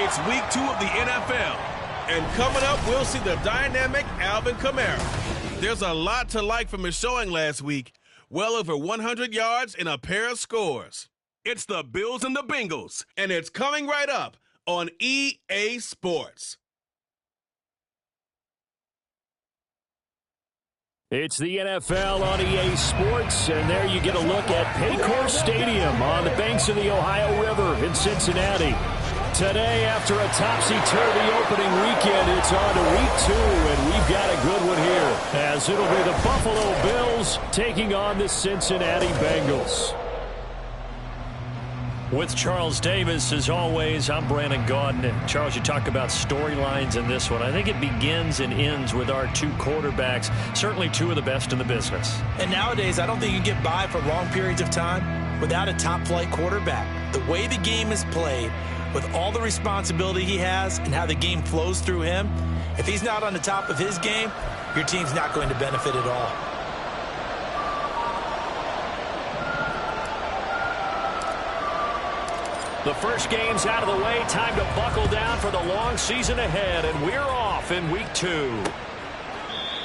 It's week 2 of the NFL. And coming up, we'll see the dynamic Alvin Kamara. There's a lot to like from his showing last week. Well over 100 yards and a pair of scores. It's the Bills and the Bengals, and it's coming right up on EA Sports. It's the NFL on EA Sports, and there you get a look at Paycor Stadium on the banks of the Ohio River in Cincinnati. Today, after a topsy-turvy opening weekend, it's on to week 2, and we've got a good one here, as it'll be the Buffalo Bills taking on the Cincinnati Bengals. With Charles Davis, as always, I'm Brandon Gaudin. And Charles, you talk about storylines in this one. I think it begins and ends with our 2 quarterbacks, certainly 2 of the best in the business. And nowadays, I don't think you can get by for long periods of time without a top-flight quarterback. The way the game is played, with all the responsibility he has and how the game flows through him, if he's not on the top of his game, your team's not going to benefit at all. The first game's out of the way. Time to buckle down for the long season ahead, and we're off in week 2.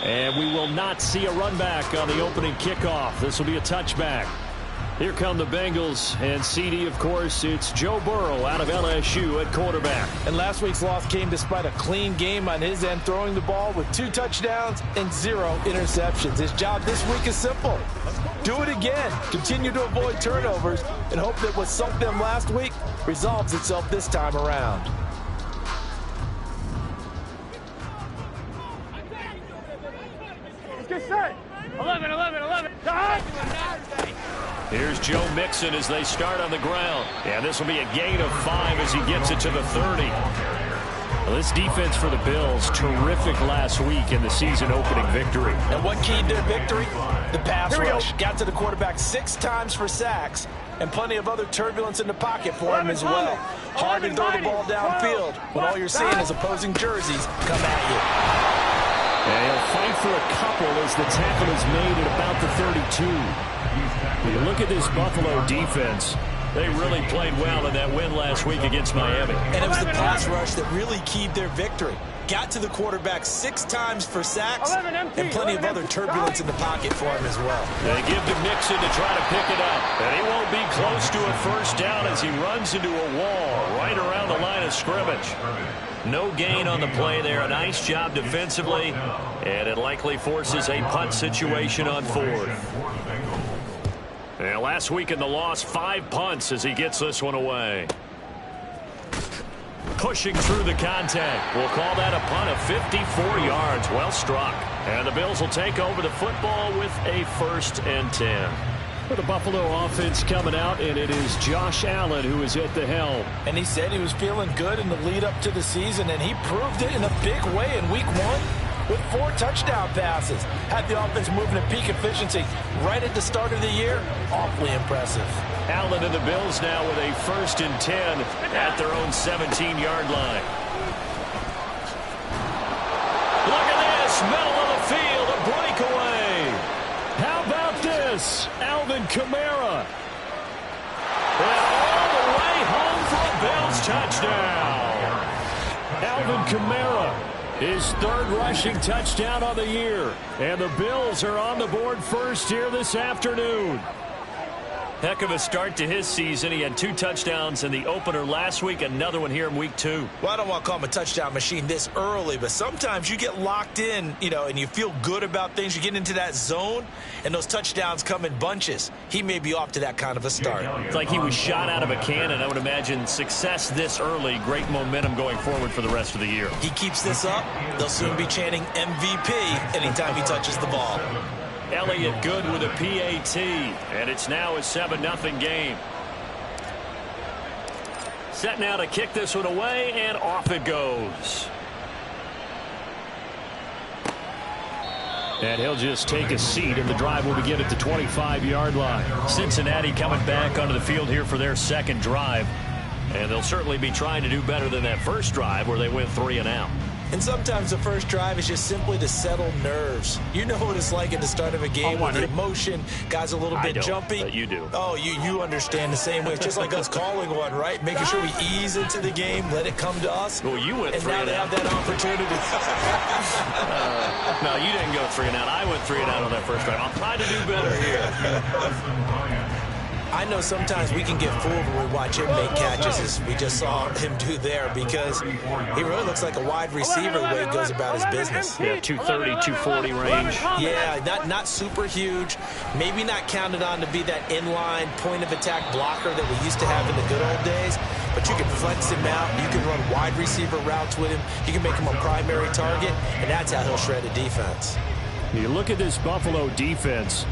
And we will not see a run back on the opening kickoff. This will be a touchback. Here come the Bengals, and CD, of course, it's Joe Burrow out of LSU at quarterback. And last week's loss came despite a clean game on his end, throwing the ball with 2 touchdowns and 0 interceptions. His job this week is simple. Do it again. Continue to avoid turnovers and hope that what sunk them last week resolves itself this time around. Get set. 11. Here's Joe Mixon as they start on the ground. And this will be a gain of 5 as he gets it to the 30. Well, this defense for the Bills, terrific last week in the season opening victory. And what keyed their victory? The pass rush. Got to the quarterback 6 times for sacks, and plenty of other turbulence in the pocket for him as well. Hard to throw the ball downfield when all you're seeing is opposing jerseys come at you. And he'll fight for a couple as the tackle is made at about the 32. When you look at this Buffalo defense, they really played well in that win last week against Miami. And it was the pass rush that really keyed their victory. Got to the quarterback 6 times for sacks, and plenty of other turbulence in the pocket for him as well. They give to Mixon to try to pick it up. And he won't be close to a first down as he runs into a wall right around the line of scrimmage. No gain on the play there. A nice job defensively, and it likely forces a punt situation on 4th. And last week in the loss, 5 punts as he gets this one away. Pushing through the contact. We'll call that a punt of 54 yards. Well struck. And the Bills will take over the football with a 1st and 10. For the Buffalo offense coming out, and it is Josh Allen who is at the helm. And he said he was feeling good in the lead up to the season, and he proved it in a big way in week 1. With 4 touchdown passes. Had the offense moving at peak efficiency right at the start of the year. Awfully impressive. Allen and the Bills now with a 1st and 10 at their own 17-yard line. Look at this. Middle of the field. A breakaway. How about this? Alvin Kamara. And all the way home for a Bills touchdown. Alvin Kamara. His 3rd rushing touchdown on the year. And the Bills are on the board first here this afternoon. Heck of a start to his season. He had 2 touchdowns in the opener last week, another one here in week 2. Well, I don't want to call him a touchdown machine this early, but sometimes you get locked in, and you feel good about things. You get into that zone, and those touchdowns come in bunches. He may be off to that kind of a start. It's like he was shot out of a cannon. I would imagine success this early, great momentum going forward for the rest of the year. He keeps this up, they'll soon be chanting MVP anytime he touches the ball. Elliott good with a PAT, and it's now a 7-0 game. Set now to kick this one away, and off it goes. And he'll just take a seat, and the drive will begin at the 25-yard line. Cincinnati coming back onto the field here for their 2nd drive. And they'll certainly be trying to do better than that first drive where they went 3 and out. And sometimes the first drive is just simply to settle nerves. You know what it's like at the start of a game with the emotion, guys a little bit jumpy. But you do. Oh, you understand the same way. It's just like us calling one, right? Making sure we ease into the game, let it come to us. Well, you went and 3 now and they out. have that opportunity. No, you didn't go 3 and out. I went 3 and out on that first drive. I'll try to do better here. I know sometimes we can get fooled when we watch him make catches, as we just saw him do there, because he really looks like a wide receiver the way he goes about his business. Yeah, 230, 240 range. Yeah, not super huge, maybe not counted on to be that inline point-of-attack blocker that we used to have in the good old days, but you can flex him out, you can run wide receiver routes with him, you can make him a primary target, and that's how he'll shred a defense. You look at this Buffalo defense.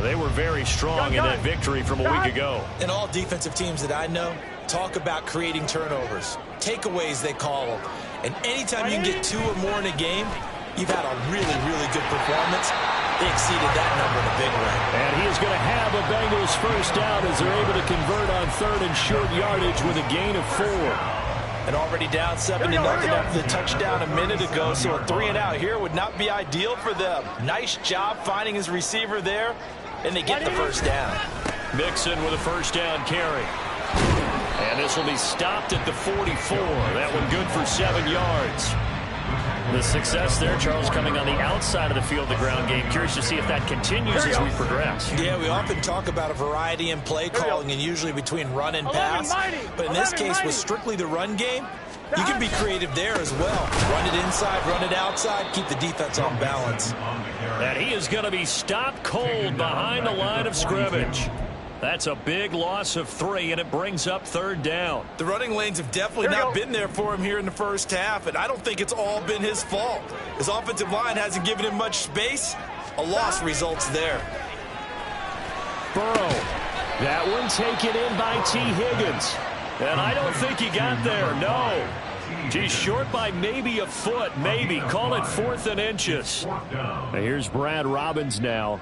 They were very strong in that victory from a week ago. And all defensive teams that I know talk about creating turnovers. Takeaways, they call them. And anytime you can get 2 or more in a game, you've had a really, really good performance. They exceeded that number in a big way. And he is going to have a Bengals first down as they're able to convert on 3rd and short yardage with a gain of 4. And already down 7-0 after the touchdown a minute ago, so a 3 and out here would not be ideal for them. Nice job finding his receiver there, and they get the first down. Mixon with a first down carry. And this will be stopped at the 44. That one good for 7 yards. The success there, Charles, coming on the outside of the field, the ground game. Curious to see if that continues as we progress. Yeah, we often talk about a variety in play calling and usually between run and pass. But in this case, with strictly the run game, you can be creative there as well. Run it inside, run it outside, keep the defense on balance. And he is going to be stopped cold behind the line of scrimmage. That's a big loss of 3, and it brings up 3rd down. The running lanes have definitely not been there for him here in the first half, and I don't think it's all been his fault. His offensive line hasn't given him much space. A loss results there. Burrow. That one taken in by T. Higgins. And I don't think he got there, no. He's short by maybe a foot, maybe. Call it 4th and inches. Now here's Brad Robbins now.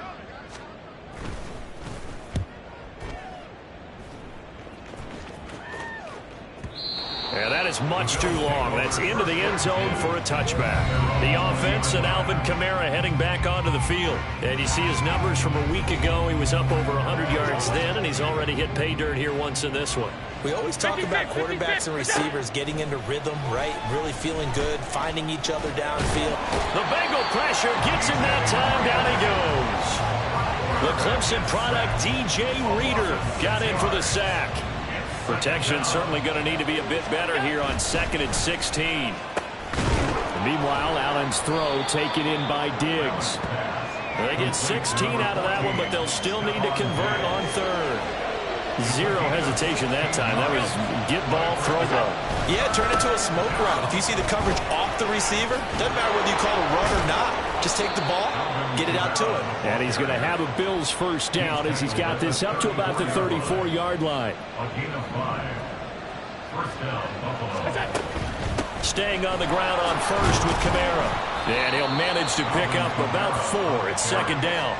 And that is much too long. That's into the end zone for a touchback. The offense and Alvin Kamara heading back onto the field. And you see his numbers from a week ago. He was up over 100 yards then, and he's already hit pay dirt here once in this one. We always talk about quarterbacks and receivers getting into rhythm, right? Really feeling good, finding each other downfield. The Bengal pressure gets him that time. Down he goes. The Clemson product, DJ Reader, got in for the sack. Protection certainly going to need to be a bit better here on 2nd and 16. Meanwhile, Allen's throw taken in by Diggs. They get 16 out of that one, but they'll still need to convert on 3rd. Zero hesitation that time. That was get ball, throw ball. Yeah, turn it to a smoke route. If you see the coverage off the receiver, doesn't matter whether you call it a run or not. Just take the ball, get it out to him. And he's going to have a Bills first down as he's got this up to about the 34-yard line. Staying on the ground on 1st with Kamara. And he'll manage to pick up about 4. It's 2nd down.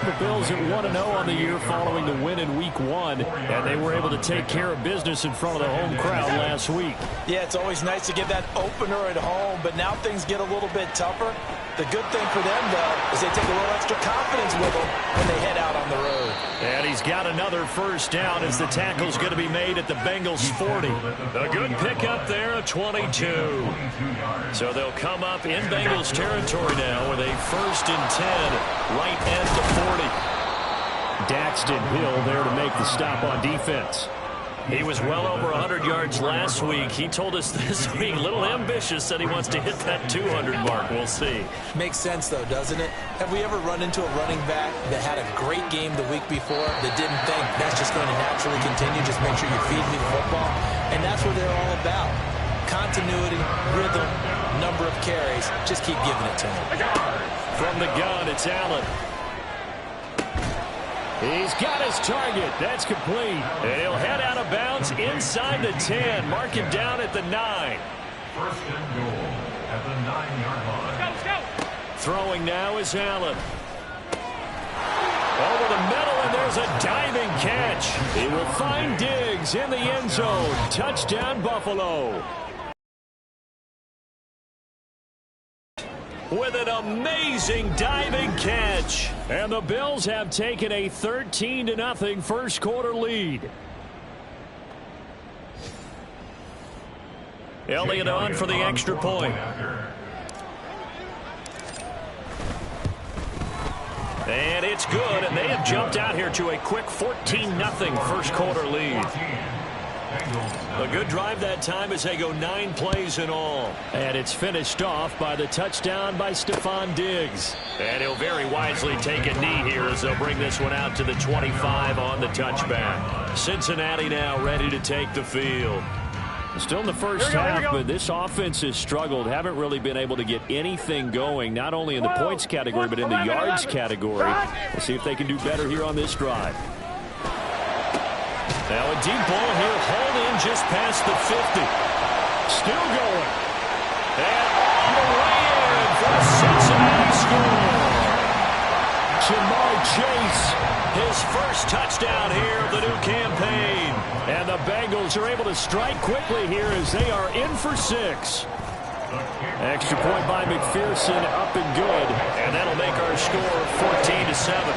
The Bills at 1-0 on the year following the win in Week 1, and they were able to take care of business in front of the home crowd last week. Yeah, it's always nice to get that opener at home, but now things get a little bit tougher. The good thing for them, though, is they take a little extra confidence with them when they head out on the road. And he's got another first down as the tackle's going to be made at the Bengals 40. A good pickup there of 22. So they'll come up in Bengals territory now with a 1st and 10, right end of 40. Daxton Hill there to make the stop on defense. He was well over 100 yards last week. He told us this week, a little ambitious, said he wants to hit that 200 mark. We'll see. Makes sense, though, doesn't it? Have we ever run into a running back that had a great game the week before that didn't think that's just going to naturally continue, just make sure you feed me the football? And that's what they're all about. Continuity, rhythm, number of carries. Just keep giving it to him. From the gun, it's Allen. He's got his target. That's complete. And he'll head out of bounds inside the 10. Mark him down at the 9. 1st and goal at the 9-yard line. Let's go. Throwing now is Allen. Over the middle, and there's a diving catch. He will find Diggs in the end zone. Touchdown, Buffalo. with an amazing diving catch. And the Bills have taken a 13-0 first quarter lead. Elliott on for the extra point. And it's good, and they have jumped out here to a quick 14-0 first quarter lead. A good drive that time as they go 9 plays in all. And it's finished off by the touchdown by Stephon Diggs. And he'll very wisely take a knee here as they'll bring this one out to the 25 on the touchback. Cincinnati now ready to take the field. Still in the first half, but this offense has struggled. Haven't really been able to get anything going, not only in the points category, but in the yards category. We'll see if they can do better here on this drive. Now a deep ball here, hauled in just past the 50. Still going. And on the way in for a Cincinnati score. Jamar Chase, his first touchdown here of the new campaign. And the Bengals are able to strike quickly here as they are in for 6. Extra point by McPherson, up and good. And that'll make our score 14-7.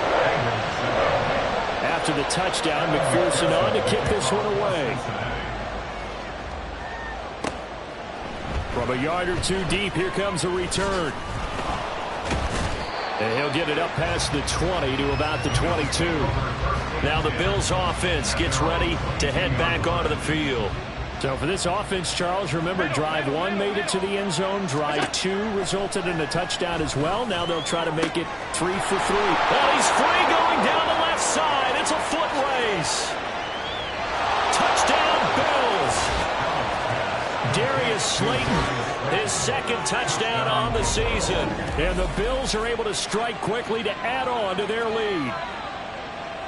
After the touchdown, McPherson on to kick this one away. From a yard or two deep, here comes a return. And he'll get it up past the 20 to about the 22. Now the Bills offense gets ready to head back onto the field. So for this offense, Charles, remember drive 1 made it to the end zone. Drive 2 resulted in a touchdown as well. Now they'll try to make it 3 for 3. Well, he's free going down the left side. It's a foot race. Touchdown Bills. Darius Slayton, his second touchdown on the season. And the Bills are able to strike quickly to add on to their lead.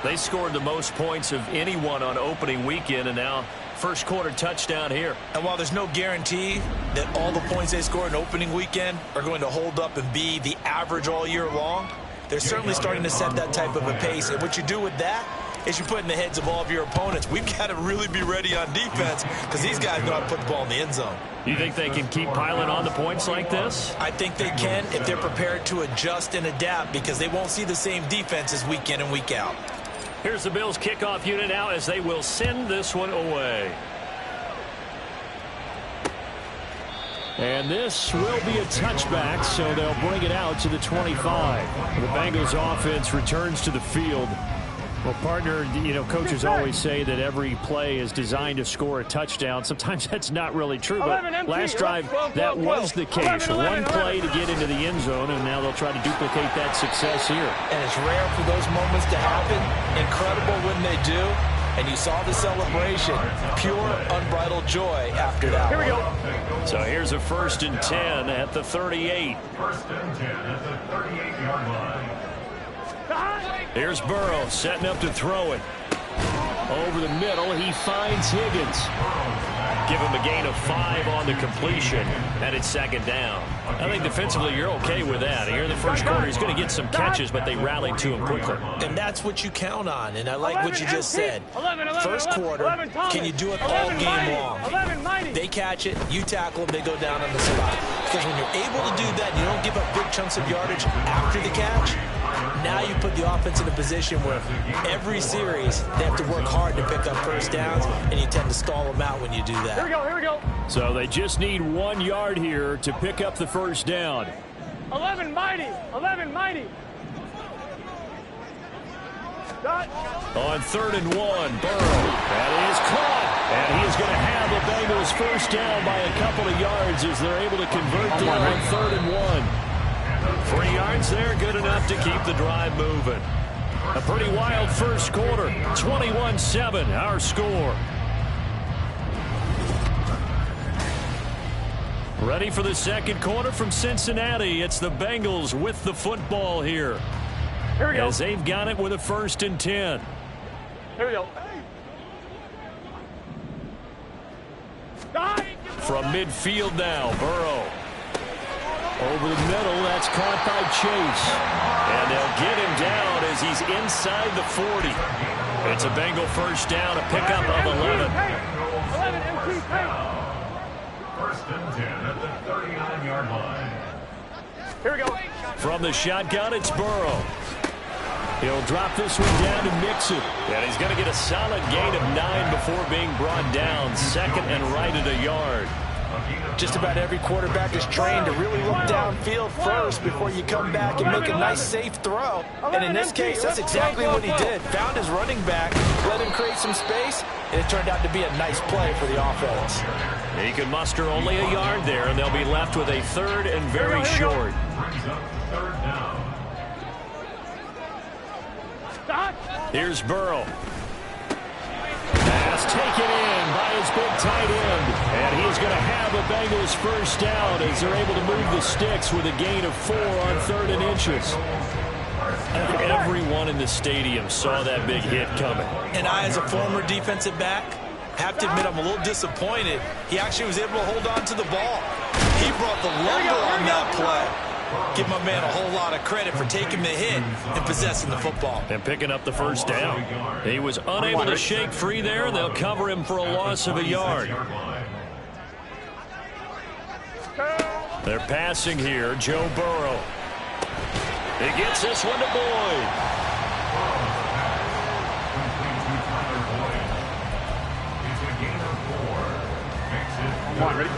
They scored the most points of anyone on opening weekend, and now first quarter touchdown here. And while there's no guarantee that all the points they scored in opening weekend are going to hold up and be the average all year long, they're certainly starting to set that type of a pace. And what you do with that is you put in the heads of all of your opponents, we've got to really be ready on defense because these guys know how to put the ball in the end zone. You think they can keep piling on the points like this? I think they can if they're prepared to adjust and adapt, because they won't see the same defenses week in and week out. Here's the Bills kickoff unit now as they will send this one away. And this will be a touchback, so they'll bring it out to the 25. The Bengals offense returns to the field. Well, partner, you know, coaches always say that every play is designed to score a touchdown. Sometimes that's not really true, but last drive, that was the case. One play to get into the end zone, and now they'll try to duplicate that success here. And it's rare for those moments to happen. Incredible when they do. And you saw the celebration. Pure, unbridled joy after that. Here we go. So here's a 1st and 10 at the 38. 1st and 10 at the 38-yard line. Here's Burrow setting up to throw it. Over the middle, he finds Higgins. Give him a gain of 5 on the completion, and it's 2nd down. I think defensively you're okay with that. Here in the first quarter, he's going to get some catches, but they rallied to him quickly. And that's what you count on, and I like what you just said. First quarter, can you do it all game long? They catch it, you tackle them, they go down on the spot. Because when you're able to do that, you don't give up big chunks of yardage after the catch. Now you put the offense in a position where every series they have to work hard to pick up first downs, and you tend to stall them out when you do that. Here we go. So they just need 1 yard here to pick up the first down. 11 mighty. On 3rd and 1, Burrow. That is caught. And he is going to have the Bengals first down by a couple of yards as they're able to convert there on 3rd and 1. 3 yards there, good enough to keep the drive moving. A pretty wild first quarter. 21-7, our score. Ready for the second quarter from Cincinnati. It's the Bengals with the football here. Here we go. As they've got it with a 1st and 10. Here we go. From midfield now, Burrow. Over the middle, that's caught by Chase. And they'll get him down as he's inside the 40. It's a Bengal first down, a pickup of 11. 11 empty. 1st and 10 at the 39-yard line. Here we go. From the shotgun, it's Burrow. He'll drop this one down and mix it. And he's going to get a solid gain of 9 before being brought down. Second and right at a yard. Just about every quarterback is trained to really look downfield first before you come back and make a nice, safe throw. And in this case, that's exactly what he did. Found his running back, let him create some space, and it turned out to be a nice play for the offense. He can muster only a yard there, and they'll be left with a third and very short. Brings up third down. Here's Burrow. Pass taken in by his big tight end. And he's going to have a Bengals first down as they're able to move the sticks with a gain of 4 on 3rd and inches. Everyone in the stadium saw that big hit coming. And I, as a former defensive back, have to admit I'm a little disappointed. He actually was able to hold on to the ball. He brought the lumber on that play. Give my man a whole lot of credit for taking the hit and possessing the football. And picking up the first down. He was unable to shake free there, and they'll cover him for a loss of a yard. They're passing here. Joe Burrow. He gets this one to Boyd.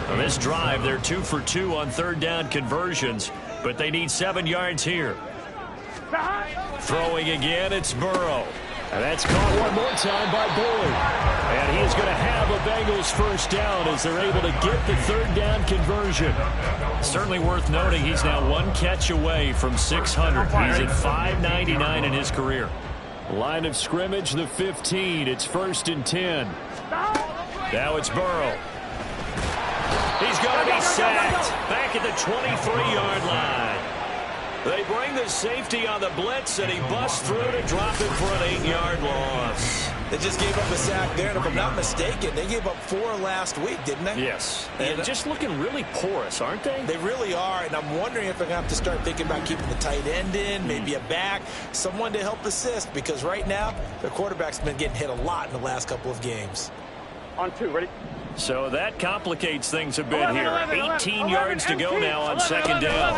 On this drive, they're 2 for 2 on 3rd down conversions, but they need 7 yards here. Throwing again, it's Burrow. And that's caught one more time by Boyd. And he's going to have a Bengals first down as they're able to get the 3rd down conversion. Certainly worth noting he's now 1 catch away from 600. He's at 599 in his career. Line of scrimmage, the 15. It's 1st and 10. Now it's Burrow. He's going to be sacked back at the 23-yard line. They bring the safety on the blitz, and he busts through to drop it for an 8-yard loss. They just gave up a sack there, and if I'm not mistaken, they gave up 4 last week, didn't they? Yes. And just looking really porous, aren't they? They really are, and I'm wondering if they're going to have to start thinking about keeping the tight end in, maybe a back, someone to help assist, because right now, their quarterback's been getting hit a lot in the last couple of games. On 2, ready? So that complicates things a bit here. 18 yards to go now on 2nd down.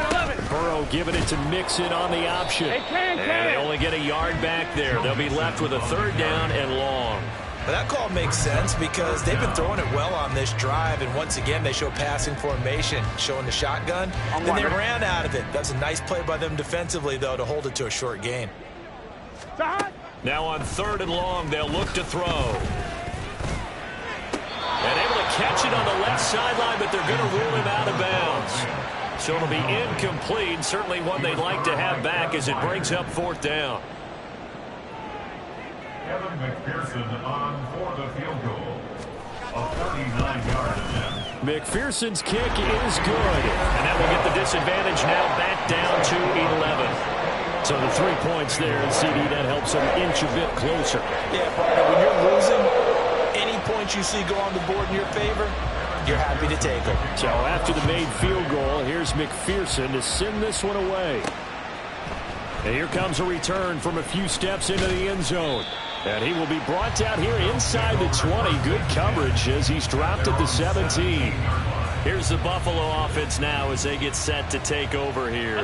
Burrow giving it to Mixon on the option. And they only get a yard back there. They'll be left with a 3rd down and long. But that call makes sense because they've been throwing it well on this drive, and once again they show passing formation, showing the shotgun. Then they ran out of it. That's a nice play by them defensively, though, to hold it to a short gain. Now on 3rd and long, they'll look to throw. And able to catch it on the left sideline, but they're going to rule him out of bounds. So it'll be incomplete. Certainly one they'd like to have back as it brings up 4th down. Kevin McPherson on for the field goal. A 49-yard attempt. McPherson's kick is good. And that will get the disadvantage now back down to 11. So the 3 points there, and CD, that helps them inch a bit closer. Yeah, partner, when you're losing, any points you see go on the board in your favor, you're happy to take them. So after the made field goal, here's McPherson to send this one away. And here comes a return from a few steps into the end zone. And he will be brought down here inside the 20. Good coverage as he's dropped at the 17. Here's the Buffalo offense now as they get set to take over here.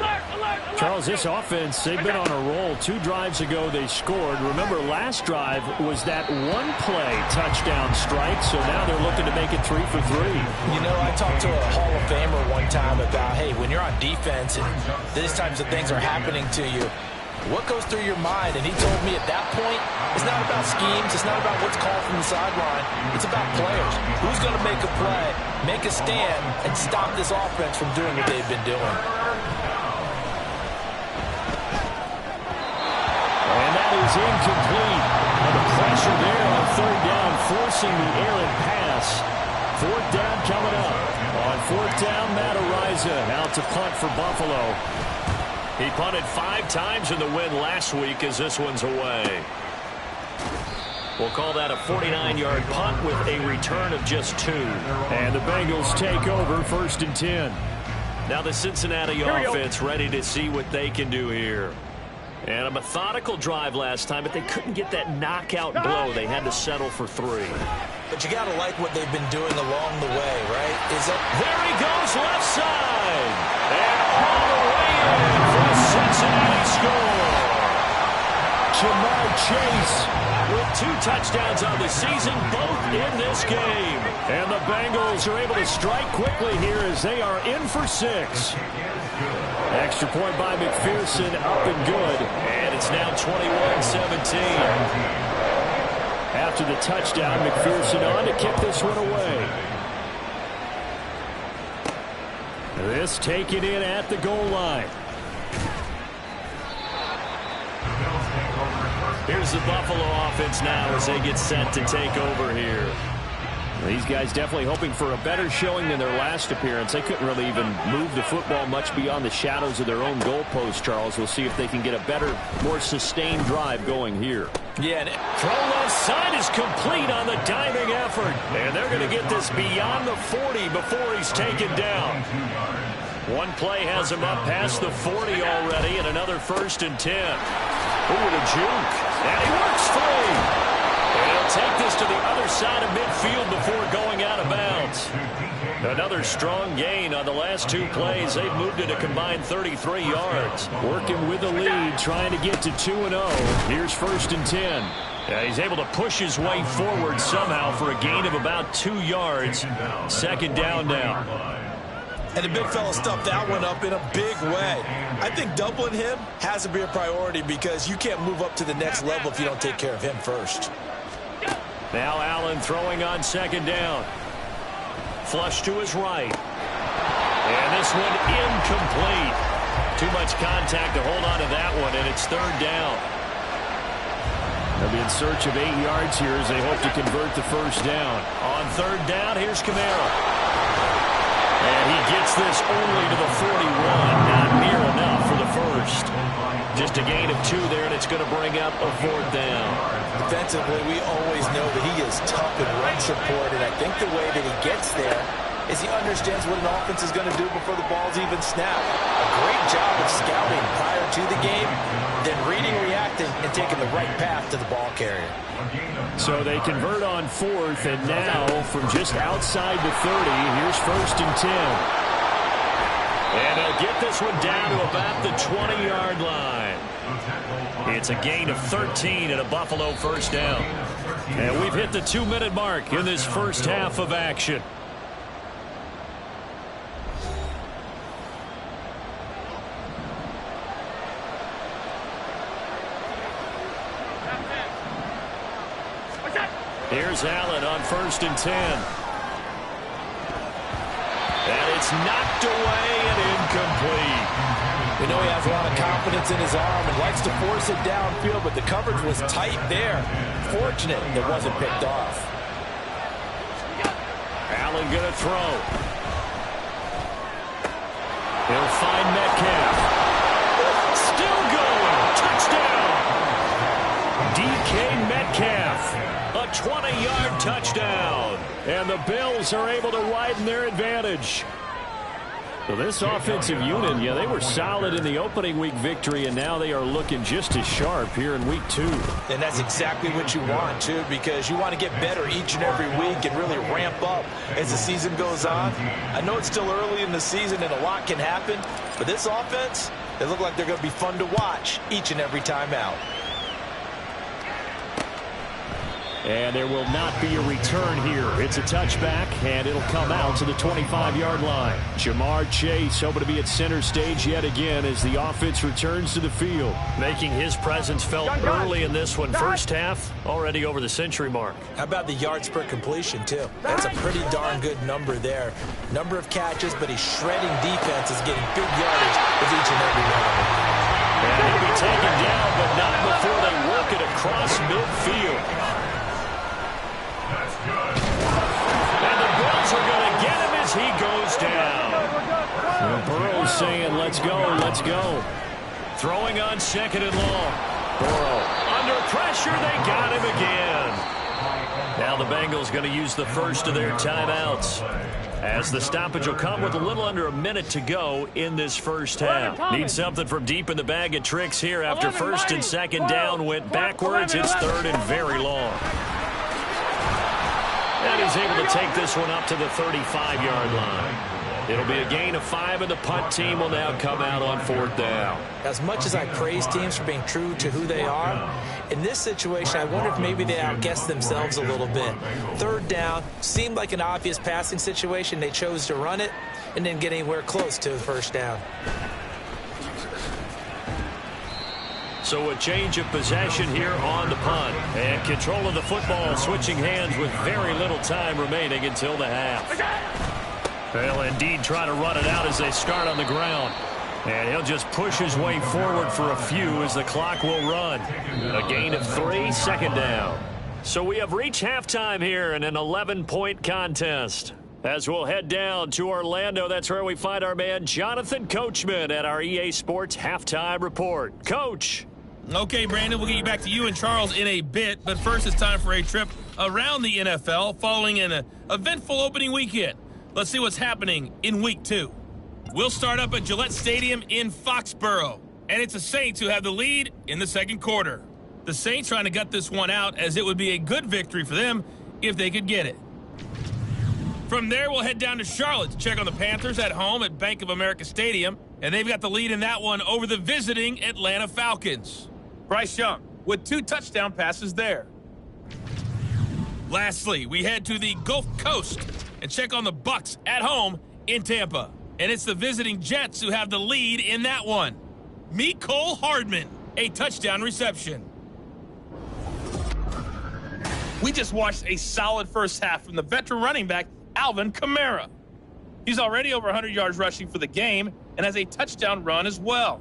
Charles, this offense, they've been on a roll. 2 drives ago they scored. Remember, last drive was that 1-play touchdown strike, so now they're looking to make it 3 for 3. You know, I talked to a Hall of Famer one time about, hey, when you're on defense and these types of things are happening to you, what goes through your mind? And he told me at that point, it's not about schemes. It's not about what's called from the sideline. It's about players. Who's going to make a play, make a stand, and stop this offense from doing what they've been doing? And that is incomplete. And the pressure there on 3rd down, forcing the errant pass. 4th down coming up. On 4th down, Matt Ariza out to punt for Buffalo. He punted 5 times in the win last week as this one's away. We'll call that a 49-yard punt with a return of just 2. And the Bengals take over 1st and 10. Now the Cincinnati offense ready to see what they can do here. And a methodical drive last time, but they couldn't get that knockout blow. They had to settle for 3. But you got to like what they've been doing along the way, right? There he goes, left side. And all the way in for the Cincinnati score. Jamar Chase With 2 touchdowns on the season, both in this game. And the Bengals are able to strike quickly here as they are in for 6. Extra point by McPherson, up and good. And it's now 21-17. After the touchdown, McPherson on to kick this one away. This taken in at the goal line. Here's the Buffalo offense now as they get set to take over here. These guys definitely hoping for a better showing than their last appearance. They couldn't really even move the football much beyond the shadows of their own goalpost, Charles. We'll see if they can get a better, more sustained drive going here. Yeah, throw left side is complete on the diving effort. And they're going to get this beyond the 40 before he's taken down. One play has him up past the 40 already, and another 1st and 10. Ooh, the juke. And he works free. And he'll take this to the other side of midfield before going out of bounds. Another strong gain on the last 2 plays. They've moved it a combined 33 yards. Working with the lead, trying to get to 2-0. Here's 1st and 10. He's able to push his way forward somehow for a gain of about 2 yards. 2nd down now. And the big fella stuffed that one up in a big way. I think doubling him has to be a priority because you can't move up to the next level if you don't take care of him first. Now Allen throwing on 2nd down. Flush to his right. And this one incomplete. Too much contact to hold on to that one, and it's 3rd down. They'll be in search of 8 yards here as they hope to convert the 1st down. On 3rd down, here's Kamara. And he gets this only to the 41. Not near enough for the 1st. Just a gain of 2 there, and it's going to bring up a 4th down. Defensively, we always know that he is tough in run support, and I think the way that he gets there is he understands what an offense is going to do before the ball's even snapped. A great job of scouting prior to the game, then reading, reacting, and taking the right path to the ball carrier. So they convert on 4th, and now from just outside the 30, here's 1st and 10. And they'll get this one down to about the 20-yard line. It's a gain of 13 and a Buffalo 1st down. And we've hit the 2-minute mark in this first half of action. Here's Allen on 1st and 10. And it's knocked away and incomplete. We know he has a lot of confidence in his arm and likes to force it downfield, but the coverage was tight there. Fortunate it wasn't picked off. Allen going to throw. He'll find Metcalf. Still going. Touchdown. DK Metcalf. A 20-yard touchdown. And the Bills are able to widen their advantage. So this offensive unit, yeah, they were solid in the opening week victory, and now they are looking just as sharp here in week 2. And that's exactly what you want, too, because you want to get better each and every week and really ramp up as the season goes on. I know it's still early in the season and a lot can happen, but this offense, they look like they're going to be fun to watch each and every time out. And there will not be a return here. It's a touchback, and it'll come out to the 25-yard line. Jamar Chase hoping to be at center stage yet again as the offense returns to the field. Making his presence felt early in this one. First half, already over the century mark. How about the yards per completion, too? That's a pretty darn good number there. Number of catches, but he's shredding defenses, getting big yardage with each and every one of them. And he'll be taken down, but not before they work it across midfield. And the Bills are going to get him as he goes down. And Burrow's saying, let's go, let's go. Throwing on 2nd and long. Burrow under pressure, they got him again. Now the Bengals going to use the first of their timeouts, as the stoppage will come with a little under a minute to go in this first half. Need something from deep in the bag of tricks here after 1st and 2nd down went backwards. It's 3rd and very long. And he's he's able to take this one up to the 35-yard line. It'll be a gain of 5, and the punt team will now come out on 4th down. As much as I praise teams for being true to who they are, in this situation, I wonder if maybe they outguessed themselves a little bit. 3rd down seemed like an obvious passing situation. They chose to run it and didn't get anywhere close to the 1st down. So a change of possession here on the punt. And control of the football, switching hands with very little time remaining until the half. They'll indeed try to run it out as they start on the ground. And he'll just push his way forward for a few as the clock will run. A gain of 3, 2nd down. So we have reached halftime here in an 11-point contest. As we'll head down to Orlando, that's where we find our man Jonathan Coachman at our EA Sports Halftime Report. Coach. Okay, Brandon, we'll get back to you and Charles in a bit, but first it's time for a trip around the NFL following an eventful opening weekend. Let's see what's happening in Week 2. We'll start up at Gillette Stadium in Foxborough, and it's the Saints who have the lead in the 2nd quarter. The Saints trying to gut this one out, as it would be a good victory for them if they could get it. From there, we'll head down to Charlotte to check on the Panthers at home at Bank of America Stadium, and they've got the lead in that one over the visiting Atlanta Falcons. Bryce Young with 2 touchdown passes there. Lastly, we head to the Gulf Coast and check on the Bucs at home in Tampa. And it's the visiting Jets who have the lead in that one. Mecole Hardman, a touchdown reception. We just watched a solid first half from the veteran running back, Alvin Kamara. He's already over 100 yards rushing for the game and has a touchdown run as well.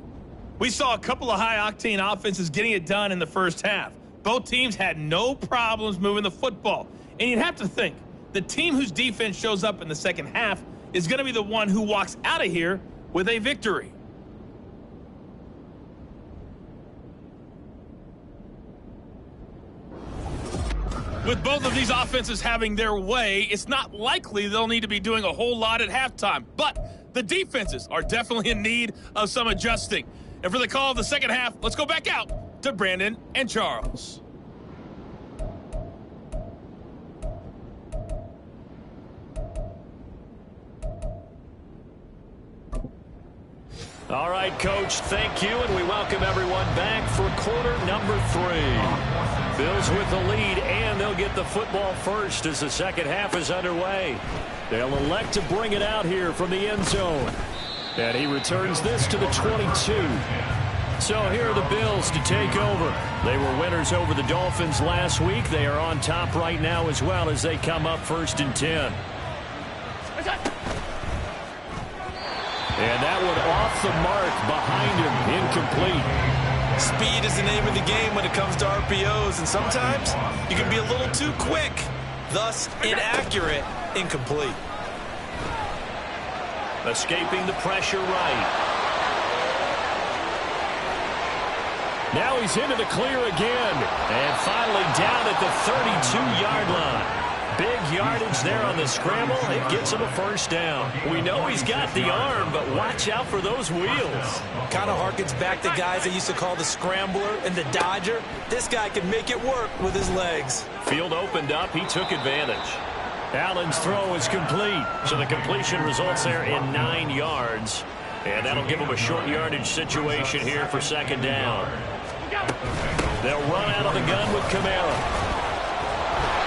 We saw a couple of high-octane offenses getting it done in the first half. Both teams had no problems moving the football. And you'd have to think, the team whose defense shows up in the second half is going to be the one who walks out of here with a victory. With both of these offenses having their way, it's not likely they'll need to be doing a whole lot at halftime. But the defenses are definitely in need of some adjusting. And for the call of the second half, let's go back out to Brandon and Charles. All right, Coach, thank you, and we welcome everyone back for quarter number 3. Bills with the lead, and they'll get the football first as the second half is underway. They'll elect to bring it out here from the end zone. And he returns this to the 22. So here are the Bills to take over. They were winners over the Dolphins last week. They are on top right now as well as they come up 1st and 10. And that one off the mark behind him, incomplete. Speed is the name of the game when it comes to RPOs, and sometimes you can be a little too quick, thus inaccurate, incomplete. Escaping the pressure right. Now he's into the clear again. And finally down at the 32-yard line. Big yardage there on the scramble. It gets him a first down. We know he's got the arm, but watch out for those wheels. Kind of harkens back to guys they used to call the scrambler and the dodger. This guy can make it work with his legs. Field opened up. He took advantage. Allen's throw is complete. So the completion results there in 9 yards. And that'll give him a short yardage situation here for second down. They'll run out of the gun with Kamara.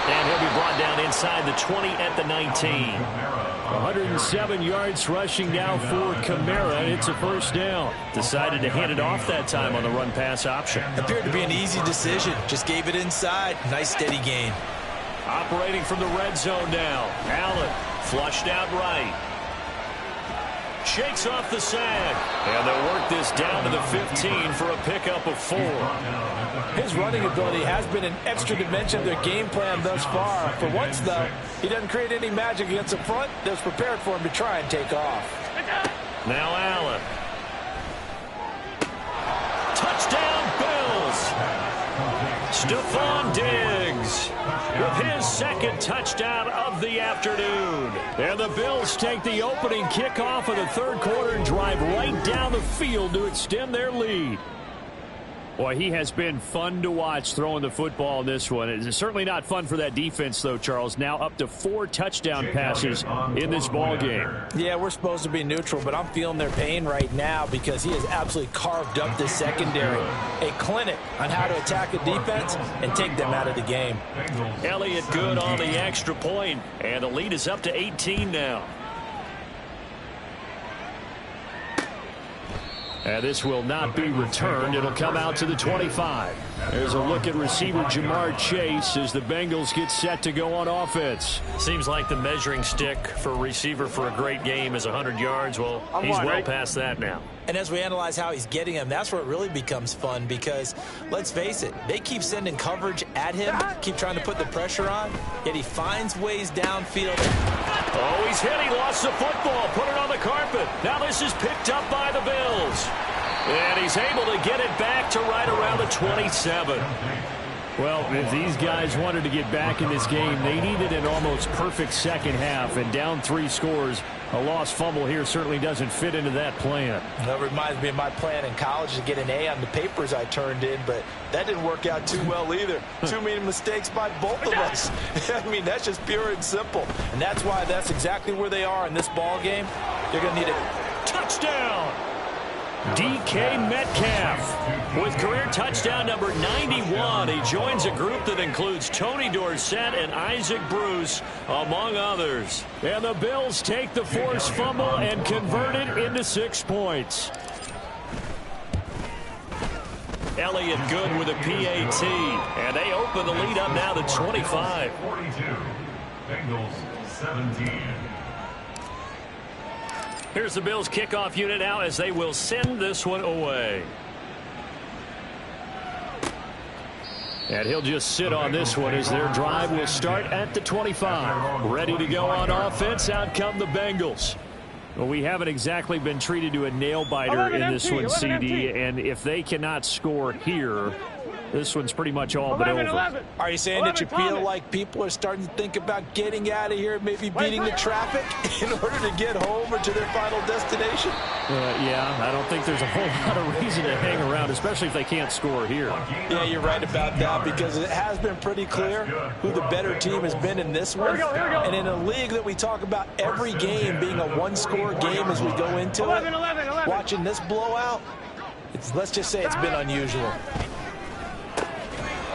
And he'll be brought down inside the 20 at the 19. 107 yards rushing now for Kamara. It's a first down. Decided to hand it off that time on the run-pass option. Appeared to be an easy decision. Just gave it inside. Nice steady gain. Operating from the red zone now. Allen flushed out right. Shakes off the sack. And they'll work this down to the 15 for a pickup of 4. His running ability has been an extra dimension of their game plan thus far. For once, though, he doesn't create any magic against the front that's prepared for him to try and take off. Now Allen. Touchdown, Bills. Stephon Diggs with his second touchdown of the afternoon. And the Bills take the opening kickoff of the third quarter and drive right down the field to extend their lead. Boy, he has been fun to watch throwing the football in this one. It's certainly not fun for that defense, though, Charles. Now up to 4 touchdown passes in this ball game. Yeah, we're supposed to be neutral, but I'm feeling their pain right now because he has absolutely carved up this secondary. A clinic on how to attack a defense and take them out of the game. Elliott good on the extra point, and the lead is up to 18 now. And this will not be returned. It'll come out to the 25. There's a look at receiver Jamar Chase as the Bengals get set to go on offense. Seems like the measuring stick for a receiver for a great game is 100 yards. Well, he's well past that now. And as we analyze how he's getting them, that's where it really becomes fun because, let's face it, they keep sending coverage at him, keep trying to put the pressure on, yet he finds ways downfield. Oh, he's hit. He lost the football. Put it on the carpet. Now this is picked up by the Bills. And he's able to get it back to right around the 27. Well, if these guys wanted to get back in this game, they needed an almost perfect second half. And down 3 scores, a lost fumble here certainly doesn't fit into that plan. That reminds me of my plan in college to get an A on the papers I turned in, but that didn't work out too well either. Too many mistakes by both of us. I mean, that's just pure and simple. And that's why that's exactly where they are in this ball game. You're going to need a touchdown. DK Metcalf with career touchdown number 91. He joins a group that includes Tony Dorsett and Isaac Bruce, among others. And the Bills take the forced fumble and convert it into 6 points. Elliott good with a PAT. And they open the lead up now to 25. 42. Bengals 17. Here's the Bills kickoff unit now as they will send this one away. And he'll just sit on this one as their drive will start at the 25. Ready to go on offense. Out come the Bengals. Well, we haven't exactly been treated to a nail-biter in this one, CD. And if they cannot score here, this one's pretty much all but over. Are you saying that you feel like people are starting to think about getting out of here, maybe beating the traffic in order to get home or to their final destination? Yeah, I don't think there's a whole lot of reason to hang around, especially if they can't score here. Yeah, you're right about that because it has been pretty clear who the better team has been in this one. Here we go. And in a league that we talk about every game being a one-score game as we go into 11. Watching this blowout, let's just say it's been unusual.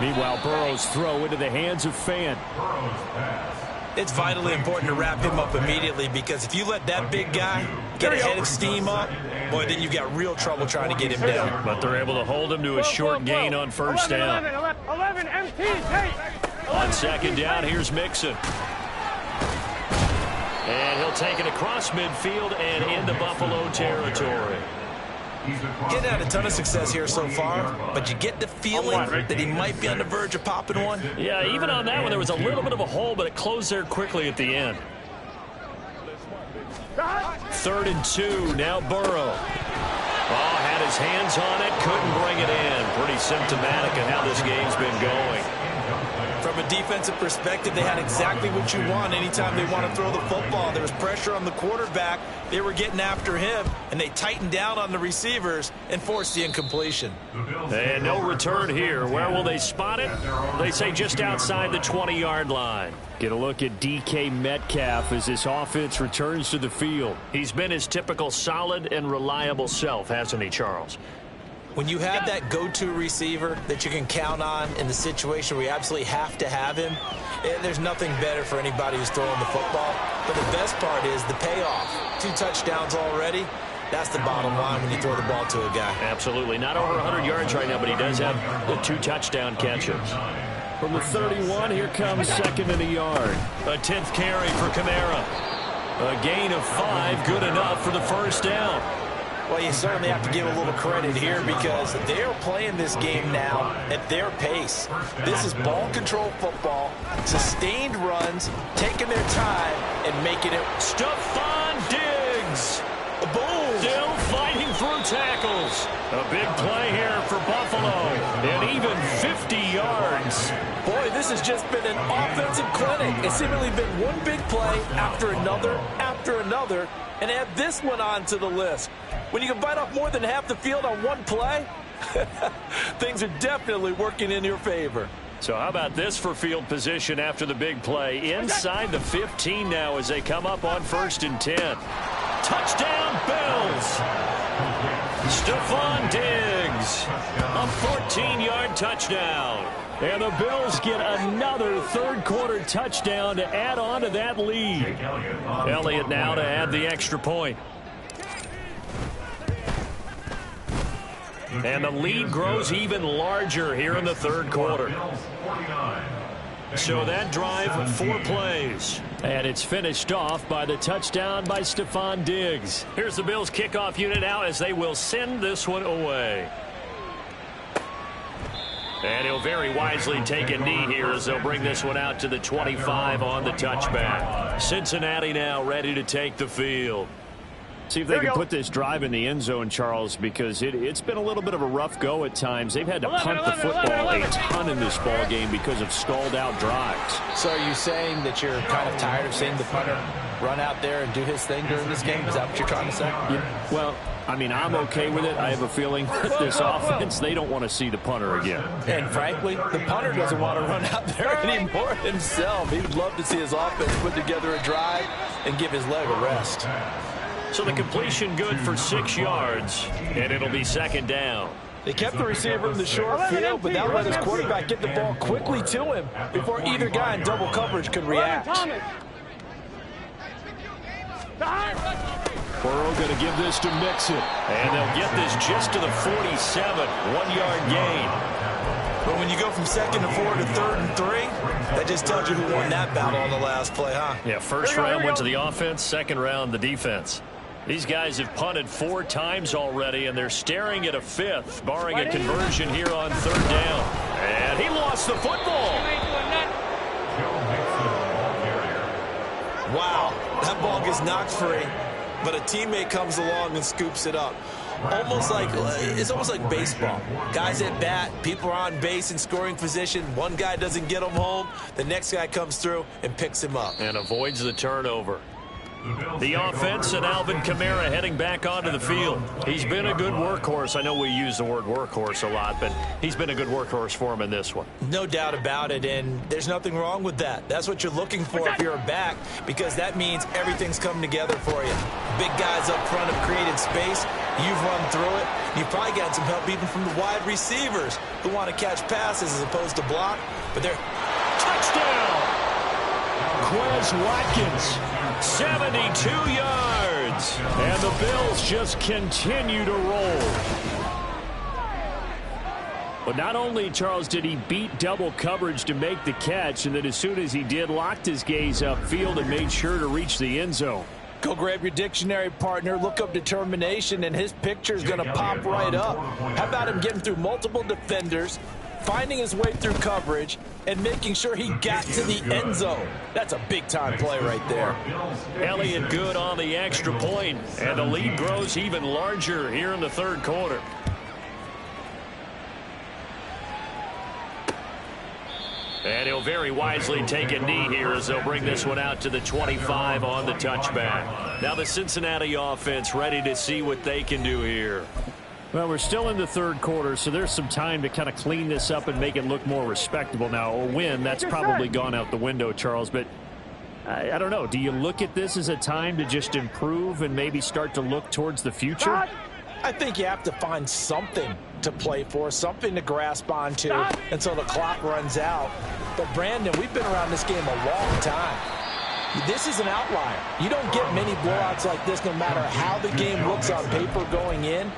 Meanwhile, Burrow's throw into the hands of Fan. It's vitally important to wrap him up immediately because if you let that big guy get a head of steam up, boy, then you've got real trouble trying to get him down. But they're able to hold him to a short gain on first down. 11 MT, On second down, here's Mixon. And he'll take it across midfield and into Buffalo territory. Getting had a ton of success here so far, but you get the feeling that he might be on the verge of popping one. Yeah, even on that one, there was a little bit of a hole, but it closed there quickly at the end. 3rd and 2, now Burrow. Oh, had his hands on it, couldn't bring it in. Pretty symptomatic of how this game's been going. From a defensive perspective, they had exactly what you want anytime they want to throw the football. There was pressure on the quarterback. They were getting after him, and they tightened down on the receivers and forced the incompletion. And no return here. Where will they spot it? They say just outside the 20-yard line. Get a look at DK Metcalf as this offense returns to the field. He's been his typical solid and reliable self, hasn't he, Charles? When you have that go-to receiver that you can count on in the situation where you absolutely have to have him, there's nothing better for anybody who's throwing the football. But the best part is the payoff. 2 touchdowns already. That's the bottom line when you throw the ball to a guy. Absolutely. Not over 100 yards right now, but he does have the 2 touchdown catches. From the 31, here comes 2nd and a yard. A 10th carry for Kamara. A gain of 5, good enough for the first down. Well, you certainly have to give a little credit here because they're playing this game now at their pace. This is ball control football, sustained runs, taking their time, and making it. Stephon Diggs. Boom. Still fighting through tackles. A big play here for Buffalo. And even 50 yards. Boy, this has just been an offensive clinic. It's seemingly been one big play after another, and add this one on to the list. When you can bite off more than half the field on one play, Things are definitely working in your favor. So how about this for field position after the big play? Inside the 15 now as they come up on 1st and 10. Touchdown, Bills! Stephon Diggs, a 14-yard touchdown. And the Bills get another third-quarter touchdown to add on to that lead. Elliott now to add the extra point. And the lead grows even larger here in the third quarter. So that drive, 4 plays. And it's finished off by the touchdown by Stephon Diggs. Here's the Bills kickoff unit now as they will send this one away. And he'll very wisely take a knee here as they'll bring this one out to the 25 on the touchback. Cincinnati now ready to take the field. See if they can put this drive in the end zone, Charles, because it's been a little bit of a rough go at times. They've had to punt the football a ton in this ball game because of stalled out drives. So are you saying that you're kind of tired of seeing the punter run out there and do his thing during this game? Is that what you're trying to say? Yeah, well, I mean, I'm okay with it. I have a feeling that this offense, they don't want to see the punter again. And frankly, the punter doesn't want to run out there anymore himself. He would love to see his offense put together a drive and give his leg a rest. So the completion good for 6 yards, and it'll be 2nd down. They kept the receiver in the short field, but now let his quarterback get the ball quickly to him before either guy in double coverage could react. Burrow going to give this to Mixon. And they'll get this just to the 47, 1-yard gain. But when you go from 2nd to 4 to 3rd and 3, that just tells you who won that battle on the last play, huh? Yeah, first round went to the offense, second round the defense. These guys have punted 4 times already, and they're staring at a 5th, barring a conversion here on 3rd down. And he lost the football. Wow, that ball gets knocked free, but a teammate comes along and scoops it up. It's almost like baseball. Guys at bat, people are on base in scoring position. One guy doesn't get him home. The next guy comes through and picks him up. And avoids the turnover. The offense and Alvin Kamara heading back onto the field. He's been a good workhorse. I know we use the word workhorse a lot, but he's been a good workhorse for him in this one. No doubt about it, and there's nothing wrong with that. That's what you're looking for if you're a back, because that means everything's come together for you. Big guys up front have created space. You've run through it. You've probably gotten some help even from the wide receivers who want to catch passes as opposed to block, but they're... Touchdown! Quez Watkins. 72 yards. And the Bills just continue to roll. But not only, Charles, did he beat double coverage to make the catch, and then as soon as he did, locked his gaze upfield and made sure to reach the end zone. Go grab your dictionary, partner, look up determination, and his picture is going to pop right up. How about him getting through multiple defenders, finding his way through coverage, and making sure he got to the end zone? That's a big-time play right there. Elliott good on the extra point, and the lead grows even larger here in the 3rd quarter. And he'll very wisely take a knee here as they'll bring this one out to the 25 on the touchback. Now the Cincinnati offense ready to see what they can do here. Well, we're still in the 3rd quarter, so there's some time to kind of clean this up and make it look more respectable. Now, a win, that's probably gone out the window, Charles, but I don't know. Do you look at this as a time to just improve and maybe start to look towards the future? I think you have to find something to play for, something to grasp onto until the clock runs out. But, Brandon, we've been around this game a long time. This is an outlier. You don't get many blowouts like this no matter how the game looks on paper going in.